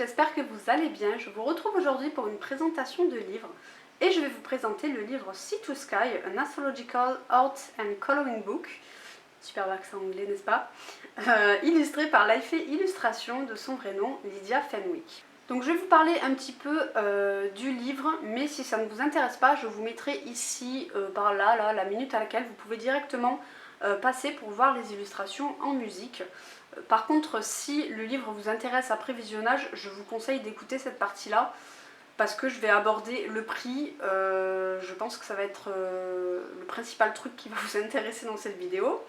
j'espère que vous allez bien. Je vous retrouve aujourd'hui pour une présentation de livre et je vais vous présenter le livre Sea to Sky, An Astrological Art and Coloring Book, superbe accent anglais n'est-ce pas, illustré par l'IFE Illustration de son vrai nom, Lydia Fenwick. Donc je vais vous parler un petit peu du livre, mais si ça ne vous intéresse pas, je vous mettrai ici, par là, la minute à laquelle vous pouvez directement passer pour voir les illustrations en musique. Par contre, si le livre vous intéresse après visionnage, je vous conseille d'écouter cette partie-là, parce que je vais aborder le prix. Je pense que ça va être le principal truc qui va vous intéresser dans cette vidéo.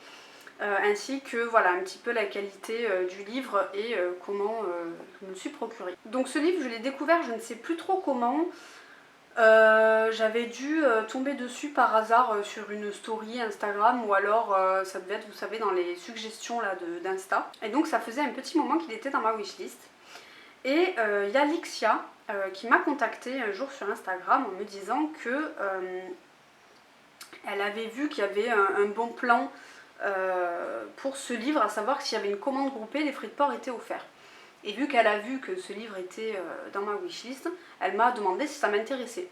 Ainsi que voilà un petit peu la qualité du livre et comment je me le suis procuré. Donc ce livre je l'ai découvert, je ne sais plus trop comment. J'avais dû tomber dessus par hasard sur une story Instagram ou alors ça devait être, vous savez, dans les suggestions là d'Insta. Et donc ça faisait un petit moment qu'il était dans ma wishlist. Et il y a Lixia qui m'a contactée un jour sur Instagram en me disant que elle avait vu qu'il y avait un bon plan pour ce livre, à savoir que s'il y avait une commande groupée, les frais de port étaient offerts. Et vu qu'elle a vu que ce livre était dans ma wishlist, elle m'a demandé si ça m'intéressait.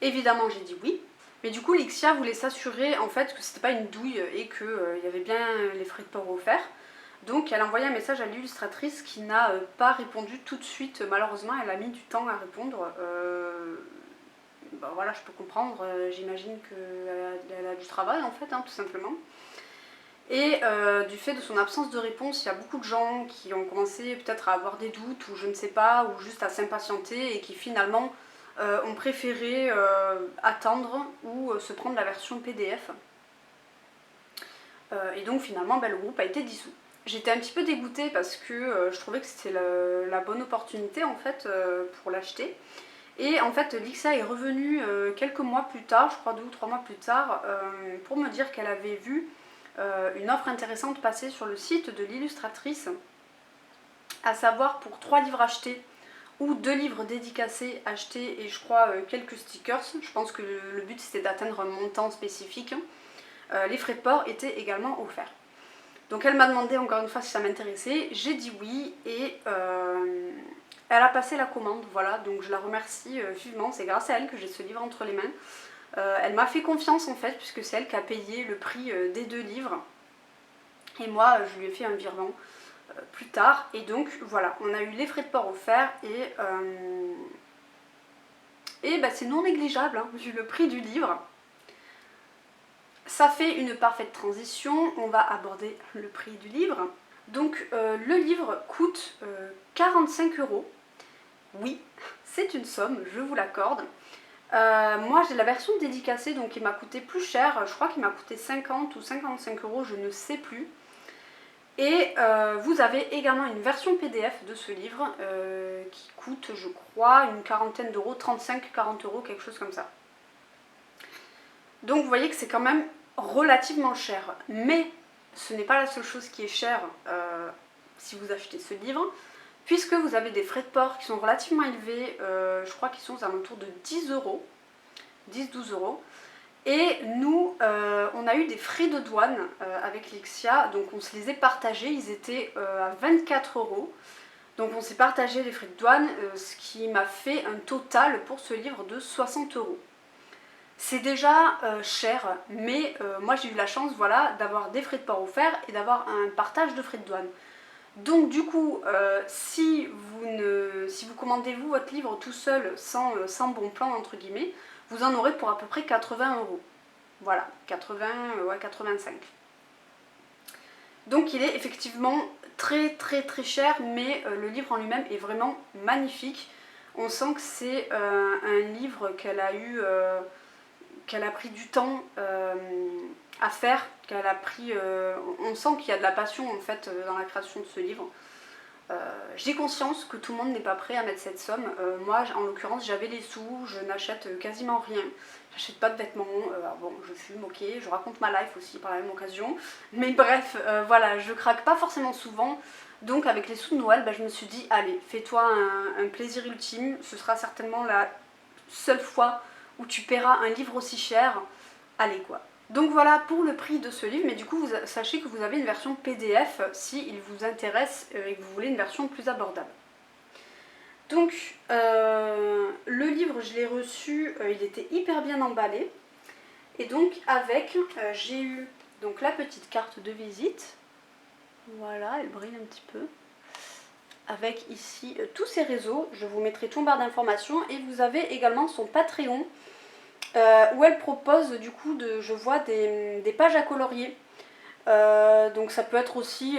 Évidemment j'ai dit oui, mais du coup Lixia voulait s'assurer en fait que c'était pas une douille et qu'il y avait bien les frais de port offerts. Donc elle a envoyé un message à l'illustratrice qui n'a pas répondu tout de suite, malheureusement elle a mis du temps à répondre. Bah voilà, je peux comprendre, j'imagine qu'elle a du travail en fait, hein, tout simplement. Et du fait de son absence de réponse, il y a beaucoup de gens qui ont commencé peut-être à avoir des doutes ou je ne sais pas, ou juste à s'impatienter et qui finalement ont préféré attendre ou se prendre la version PDF. Et donc finalement le groupe a été dissous. J'étais un petit peu dégoûtée parce que je trouvais que c'était la bonne opportunité en fait pour l'acheter. Et en fait Lixia est revenue quelques mois plus tard, je crois 2 ou 3 mois plus tard, pour me dire qu'elle avait vu une offre intéressante passer sur le site de l'illustratrice, à savoir pour 3 livres achetés ou 2 livres dédicacés achetés et je crois quelques stickers. Je pense que le but c'était d'atteindre un montant spécifique. Les frais de port étaient également offerts. Donc elle m'a demandé encore une fois si ça m'intéressait, j'ai dit oui et elle a passé la commande, voilà, donc je la remercie vivement, c'est grâce à elle que j'ai ce livre entre les mains. Elle m'a fait confiance en fait, puisque c'est elle qui a payé le prix des 2 livres. Et moi, je lui ai fait un virement plus tard. Et donc, voilà, on a eu les frais de port offerts et bah, c'est non négligeable, hein, vu le prix du livre. Ça fait une parfaite transition, on va aborder le prix du livre. Donc, le livre coûte 45 €. Oui, c'est une somme, je vous l'accorde. Moi j'ai la version dédicacée donc il m'a coûté plus cher, je crois qu'il m'a coûté 50 ou 55 €, je ne sais plus. Et vous avez également une version PDF de ce livre qui coûte je crois une quarantaine d'euros, 35-40 €, quelque chose comme ça. Donc vous voyez que c'est quand même relativement cher, mais ce n'est pas la seule chose qui est chère si vous achetez ce livre, puisque vous avez des frais de port qui sont relativement élevés, je crois qu'ils sont aux alentours de 10 €, 10-12 €. Et nous, on a eu des frais de douane avec Lixia, donc on se les est partagés, ils étaient à 24 €. Donc on s'est partagé les frais de douane, ce qui m'a fait un total pour ce livre de 60 €. C'est déjà cher, mais moi j'ai eu la chance voilà, d'avoir des frais de port offerts et d'avoir un partage de frais de douane. Donc du coup, si vous commandez vous votre livre tout seul, sans bon plan entre guillemets, vous en aurez pour à peu près 80 €. Voilà, 80, ouais 85. Donc il est effectivement très cher, mais le livre en lui-même est vraiment magnifique. On sent que c'est un livre qu'elle a eu, qu'elle a pris du temps à faire, qu'elle a pris, on sent qu'il y a de la passion en fait dans la création de ce livre. J'ai conscience que tout le monde n'est pas prêt à mettre cette somme. Moi en l'occurrence j'avais les sous, je n'achète quasiment rien, j'achète pas de vêtements, alors bon je fume, ok, je raconte ma life aussi par la même occasion, mais bref voilà, je craque pas forcément souvent, donc avec les sous de Noël je me suis dit allez fais-toi un plaisir ultime, ce sera certainement la seule fois où tu paieras un livre aussi cher, allez quoi. Donc voilà pour le prix de ce livre, mais du coup sachez que vous avez une version PDF si il vous intéresse et que vous voulez une version plus abordable. Donc le livre, je l'ai reçu, il était hyper bien emballé. Et donc avec, j'ai eu donc la petite carte de visite. Voilà, elle brille un petit peu. Avec ici tous ses réseaux, je vous mettrai tout en barre d'informations. Et vous avez également son Patreon, où elle propose du coup, je vois des pages à colorier. Donc ça peut être aussi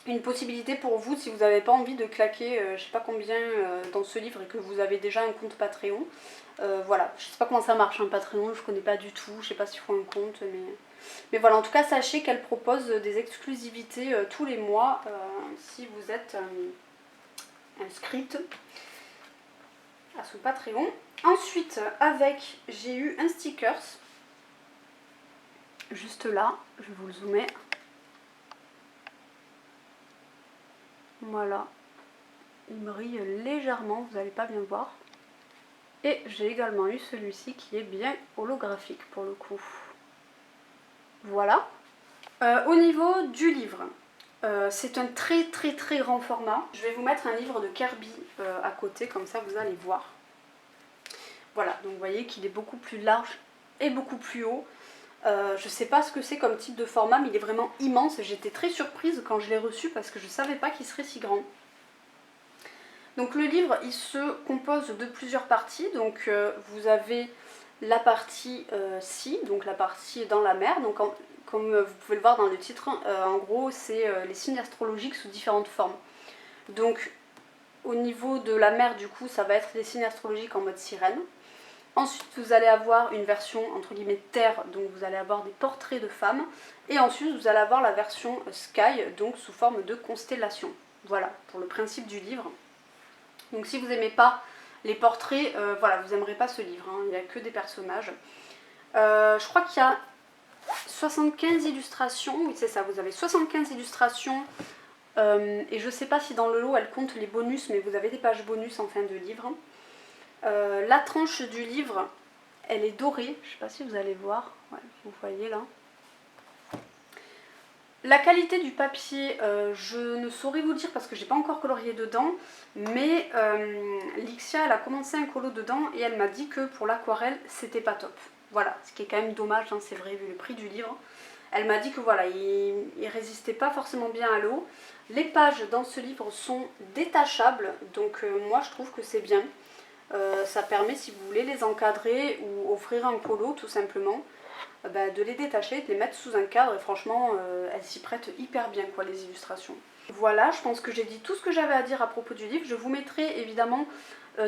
une possibilité pour vous si vous n'avez pas envie de claquer je sais pas combien dans ce livre et que vous avez déjà un compte Patreon. Voilà, je sais pas comment ça marche un Patreon, je connais pas du tout, je sais pas s'il faut un compte, mais voilà, en tout cas sachez qu'elle propose des exclusivités tous les mois si vous êtes inscrite à son Patreon. Ensuite avec, j'ai eu un stickers, juste là, je vous le zoomais. Voilà, il brille légèrement, vous n'allez pas bien voir. Et j'ai également eu celui-ci qui est bien holographique pour le coup. Voilà. Au niveau du livre, c'est un très grand format. Je vais vous mettre un livre de Kirby à côté, comme ça vous allez voir. Voilà, donc vous voyez qu'il est beaucoup plus large et beaucoup plus haut. Je sais pas ce que c'est comme type de format, mais il est vraiment immense. J'étais très surprise quand je l'ai reçu parce que je savais pas qu'il serait si grand. Donc le livre, il se compose de plusieurs parties. Donc vous avez la partie ci, donc la partie dans la mer. Donc comme vous pouvez le voir dans le titre, en gros c'est les signes astrologiques sous différentes formes. Donc au niveau de la mer, du coup, ça va être des signes astrologiques en mode sirène. Ensuite, vous allez avoir une version entre guillemets terre, donc vous allez avoir des portraits de femmes. Et ensuite, vous allez avoir la version sky, donc sous forme de constellation. Voilà, pour le principe du livre. Donc si vous n'aimez pas les portraits, voilà, vous n'aimerez pas ce livre, hein, il n'y a que des personnages. Je crois qu'il y a 75 illustrations, oui c'est ça, vous avez 75 illustrations. Et je ne sais pas si dans le lot elle compte les bonus, mais vous avez des pages bonus en fin de livre. La tranche du livre, elle est dorée, je ne sais pas si vous allez voir, ouais, vous voyez là. La qualité du papier, je ne saurais vous dire parce que j'ai pas encore colorié dedans, mais Lixia elle a commencé un colo dedans et elle m'a dit que pour l'aquarelle c'était pas top. Voilà, ce qui est quand même dommage, hein, c'est vrai vu le prix du livre. Elle m'a dit que voilà, il résistait pas forcément bien à l'eau. Les pages dans ce livre sont détachables, donc moi je trouve que c'est bien. Ça permet, si vous voulez les encadrer ou offrir un colo tout simplement, de les détacher, de les mettre sous un cadre et franchement elles s'y prêtent hyper bien quoi, les illustrations. Voilà, je pense que j'ai dit tout ce que j'avais à dire à propos du livre. Je vous mettrai évidemment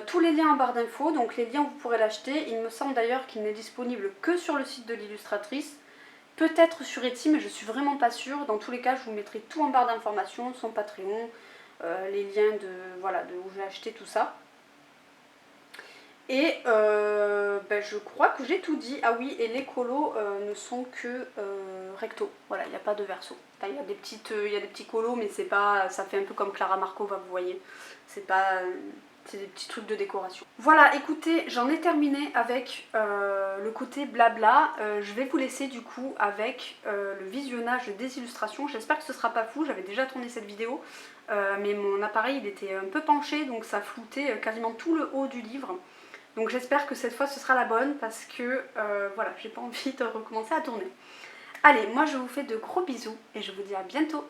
tous les liens en barre d'infos, donc les liens vous pourrez l'acheter. Il me semble d'ailleurs qu'il n'est disponible que sur le site de l'illustratrice, peut-être sur Etsy mais je suis vraiment pas sûre. Dans tous les cas je vous mettrai tout en barre d'informations, son Patreon, les liens voilà, de où j'ai acheté tout ça. Et je crois que j'ai tout dit. Ah oui, et les colos ne sont que recto. Voilà, il n'y a pas de verso. Enfin, il y a des petits colos, mais c'est pas, ça fait un peu comme Clara Markova, vous voyez. C'est pas, c'est des petits trucs de décoration. Voilà, écoutez, j'en ai terminé avec le côté blabla. Je vais vous laisser du coup avec le visionnage des illustrations. J'espère que ce sera pas fou. J'avais déjà tourné cette vidéo, mais mon appareil il était un peu penché, donc ça floutait quasiment tout le haut du livre. Donc j'espère que cette fois ce sera la bonne parce que voilà, j'ai pas envie de recommencer à tourner. Allez, moi je vous fais de gros bisous et je vous dis à bientôt.